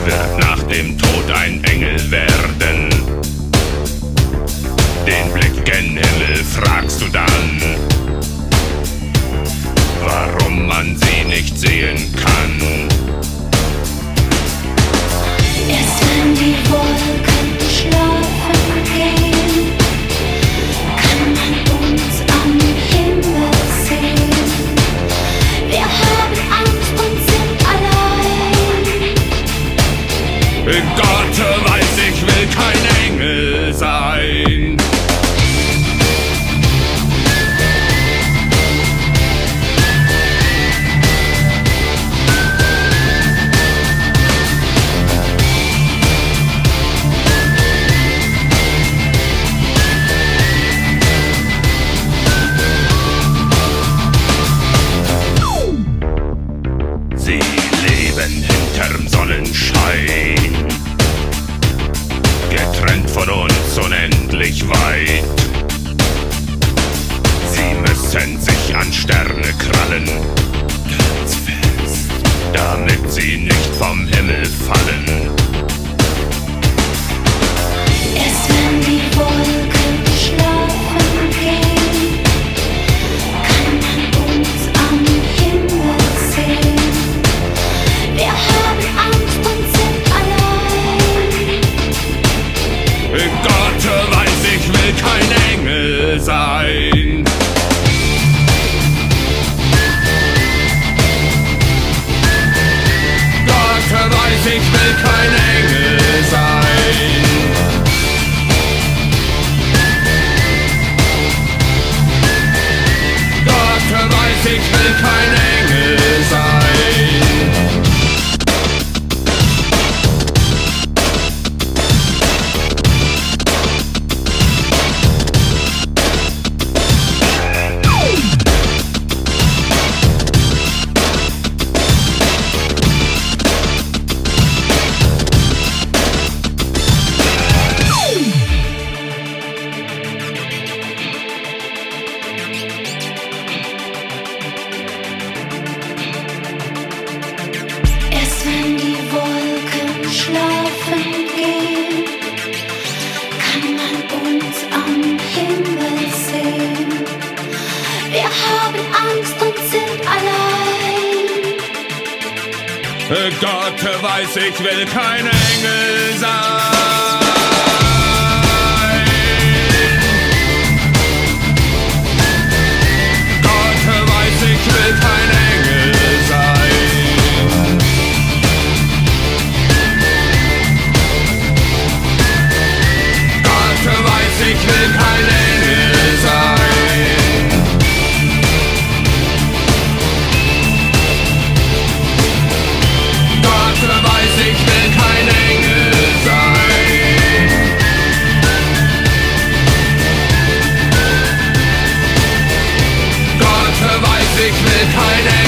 wird nach dem Tod ein Engel werden. Den Blick gen Himmel fragst du dann, warum man sie nicht sehen kann. Erst wenn die Wolken schlafen gehen, kann man uns am Himmel sehen. Wir haben Angst und sind allein. Gott weiß, ich will kein Engel sein. Sie leben hinterm Sonnenschein, getrennt von uns unendlich weit. Sie müssen sich an Sterne krallen, ganz fest, damit sie nicht vom Himmel fallen. Erst wenn die Wolken schlafen gehen, kann man uns am Himmel sehen. Wir haben Angst und sind allein. Gott weiß, ich will kein Engel sein. Gott weiß, ich will kein Engel sein. Gott weiß, ich will kein Engel sein. Erst wenn die Wolken schlafen gehen, kann man uns am Himmel sehen. Wir haben Angst und sind allein. Gott weiß, ich will kein Engel sein. Gott weiß, ich will kein Engel sein. Gott weiß, ich will kein Engel sein. Gott weiß, ich will kein Engel sein. Gott weiß, ich will kein Engel sein.